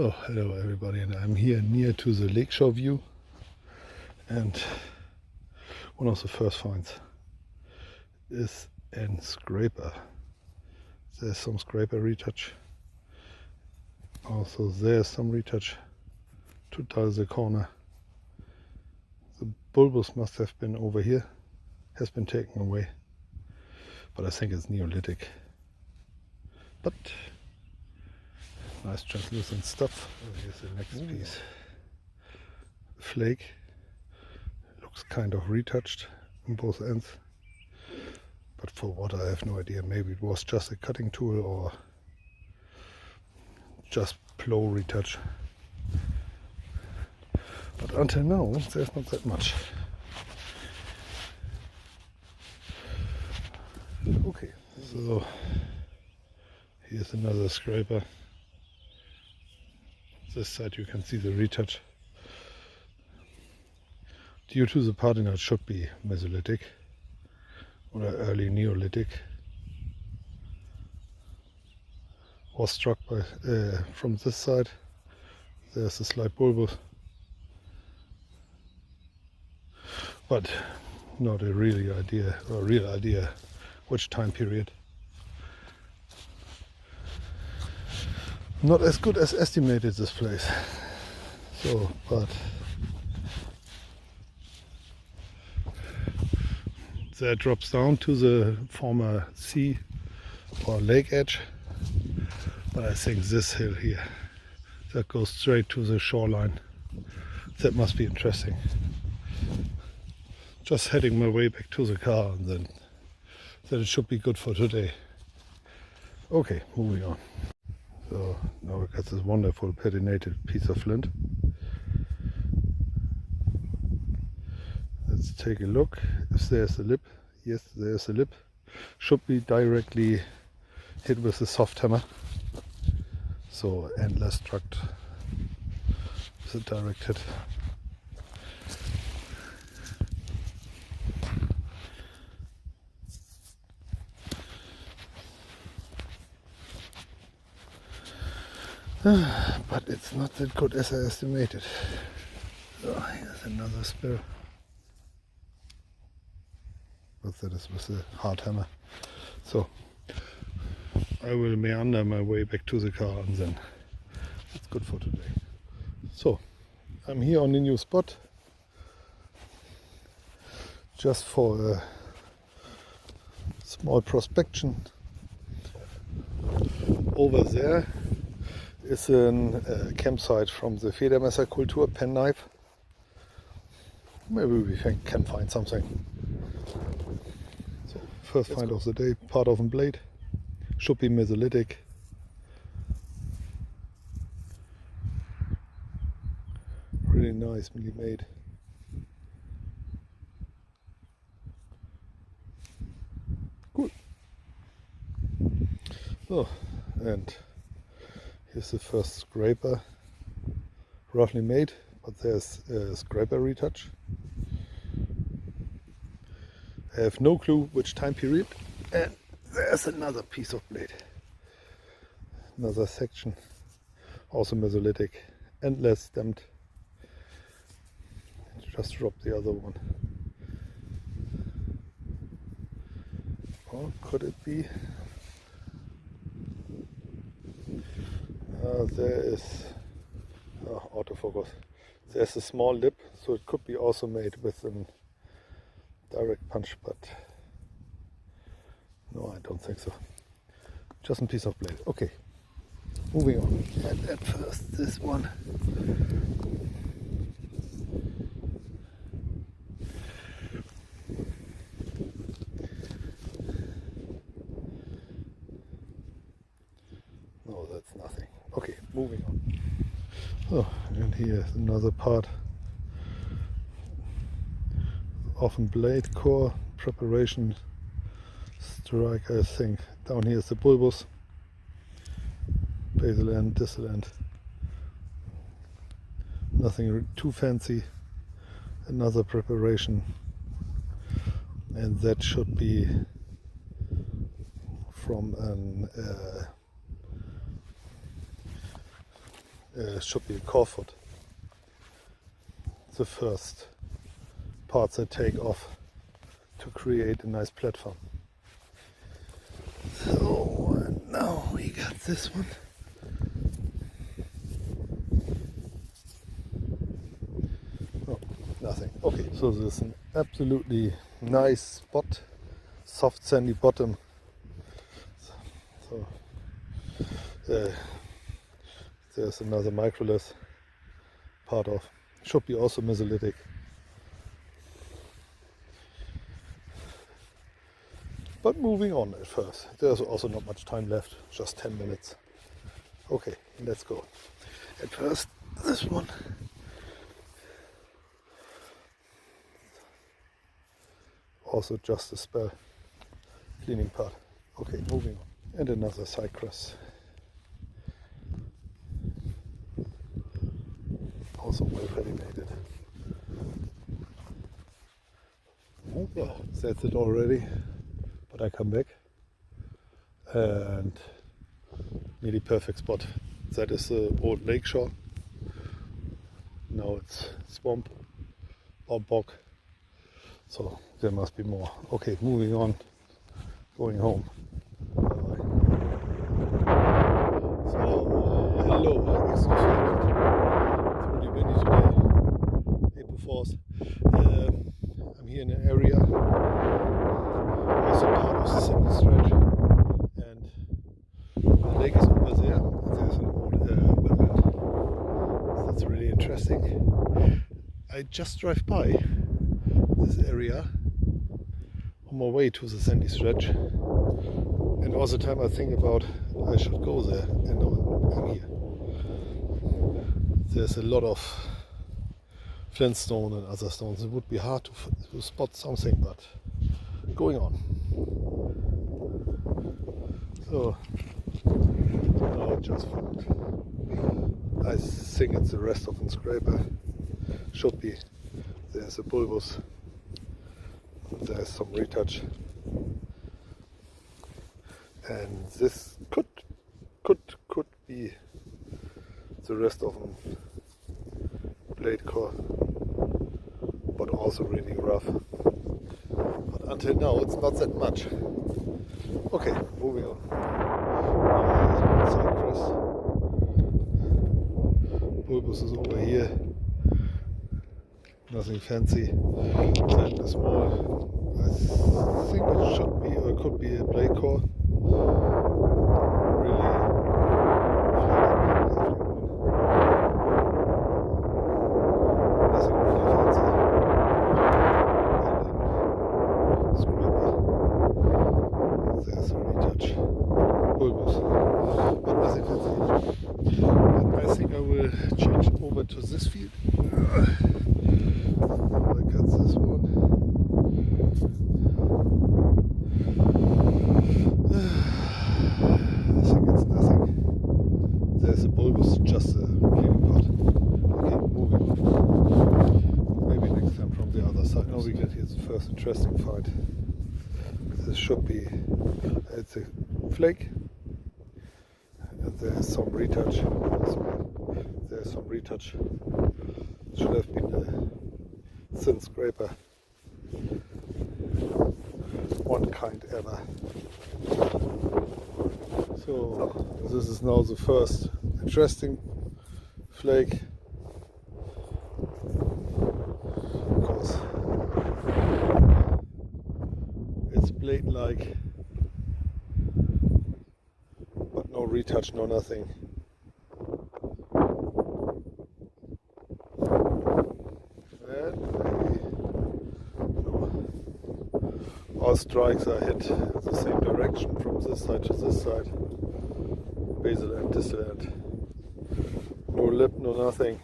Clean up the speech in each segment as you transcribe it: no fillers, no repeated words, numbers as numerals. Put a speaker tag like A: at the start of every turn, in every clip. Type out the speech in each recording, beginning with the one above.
A: Oh, hello everybody, and I'm here near to the lakeshore view, and one of the first finds is a scraper. There's some scraper retouch. Also there's some retouch to dull the corner. The bulbous must have been over here, has been taken away, but I think it's Neolithic. But nice translucent stuff. Here's the next piece. Flake. Looks kind of retouched on both ends. But for what, I have no idea. Maybe it was just a cutting tool or just plow retouch. But until now, there's not that much. Okay, so here's another scraper. This side you can see the retouch. Due to the patina, it should be Mesolithic or early Neolithic. Was struck by from this side. There's a slight bulbous, but not a real idea which time period. Not as good as estimated, this place. So, but there drops down to the former sea or lake edge. But I think this hill here, that goes straight to the shoreline. That must be interesting. Just heading my way back to the car, and then it should be good for today. Okay, moving on. So now we got this wonderful patinated piece of flint. Let's take a look if there's a lip. Yes, there's a lip. Should be directly hit with a soft hammer. So endless struck with a direct hit. But it's not that good as I estimated. So here's another spur. But that is with a hard hammer. So I will meander my way back to the car, and then it's good for today. So I'm here on a new spot, just for a small prospection. Over there is a campsite from the Federmesserkultur penknife. Maybe we can find something. So first find of the day, part of a blade. Should be Mesolithic. Really nicely made. Cool. Oh, and here's the first scraper, roughly made, but there's a scraper retouch. I have no clue which time period, and there's another piece of blade, another section, also Mesolithic, endless stamped. Just dropped the other one. Or could it be? There is autofocus. There's a small lip, so it could be also made with a direct punch, but no, I don't think so. Just a piece of blade. Okay, moving on. And at first, this one. No, that's nothing. Okay, moving on. Oh, and here's another part. Often blade core preparation strike, I think. Down here is the bulbous, basal end, distal end. Nothing too fancy. Another preparation, and that should be from should be a core foot. The first parts I take off to create a nice platform. So now we got this one. Oh, nothing. Okay, so this is an absolutely nice spot, soft sandy bottom. So there's another microlith part of. Should be also mesolithic. But moving on at first. There's also not much time left, just 10 minutes. Okay, let's go. At first, this one. Also just a spell cleaning part. Okay, moving on. And another cypress. Also well validated. Yeah, that's it already. But I come back and nearly perfect spot. That is the old lake shore. Now it's swamp or bog. So there must be more. Okay, moving on. Going home. Bye-bye. So, hello. Excuse me. It's really windy today. April 4th. I'm here in an area. Also part of the sandy stretch. And the lake is over there. And there's an old wetland. That's really interesting. I just drive by this area on my way to the sandy stretch, and all the time I think about I should go there, and now I'm here. There's a lot of flint stone and other stones. It would be hard to spot something, but going on. So now I just found, I think it's the rest of the scraper. Should be. There's a bulbous. There's some retouch, and this could be the rest of them blade core, but also really rough. But until now, it's not that much. Okay, moving on. Cypress. Bulbous is over here. Nothing fancy. Sand is small. I think it should be or could be a blade core. Really nothing really fancy. And then scraper. There's a retouch. Bulbous. But nothing fancy. But I think I will change over to this field. I got this one. I think it's nothing. There's a bulbous, just a cleaning pot. Okay, moving on. Maybe next time from the other side. Now we get here the first interesting find. This should be, it's a flake. And there is some retouch. There is some retouch. Should have been a thin scraper. One kind ever. So this is now the first interesting flake. Because it's blade-like, but no retouch, no nothing. All strikes are hit in the same direction from this side to this side. Basal end, distal end. No lip, no nothing.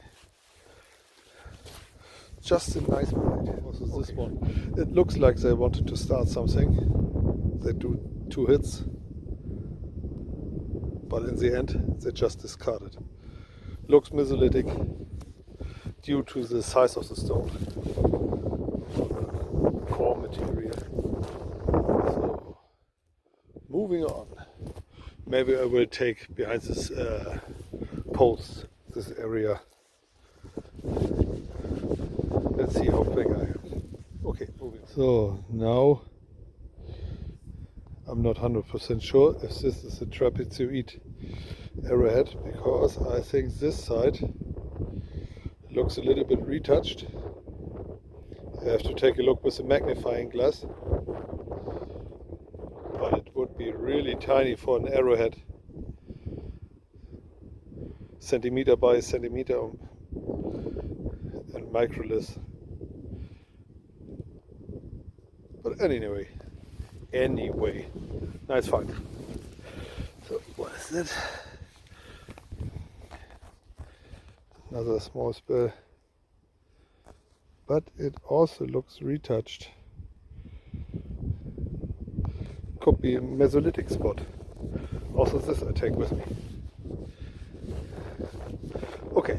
A: Just a nice blade. Also this one. It looks like they wanted to start something. They do 2 hits. But in the end they just discarded. Looks mesolithic due to the size of the stone. Core material. So, moving on. Maybe I will take behind this post this area. Let's see how big I am. Okay, moving on. So now I'm not 100% sure if this is a trapezoid arrowhead, because I think this side looks a little bit retouched. I have to take a look with a magnifying glass, but it would be really tiny for an arrowhead, centimeter by centimeter and microlith. But anyway, nice find. So what is that? Another small spur, but it also looks retouched. Could be a Mesolithic spot. Also this I take with me. Okay,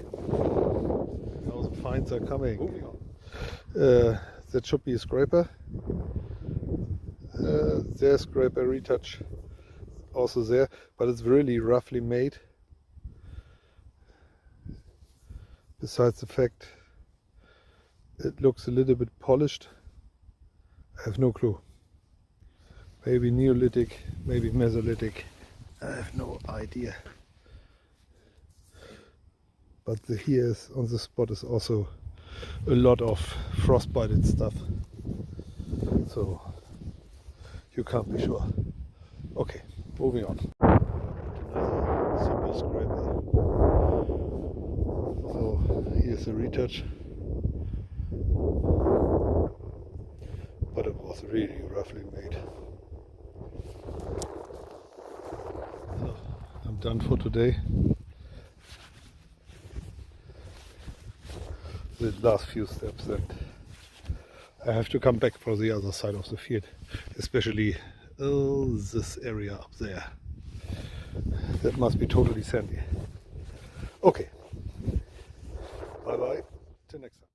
A: now the finds are coming. That should be a scraper. There's scraper retouch also there, but it's really roughly made. Besides the fact it looks a little bit polished, I have no clue. Maybe Neolithic, maybe Mesolithic, I have no idea. But here is, on the spot is also a lot of frostbited stuff, so you can't be sure. Okay, moving on. Another simple scraper. So here's a retouch, but it was really roughly made. So I'm done for today. The last few steps, and I have to come back for the other side of the field, especially this area up there. That must be totally sandy. Okay, bye bye, till next time.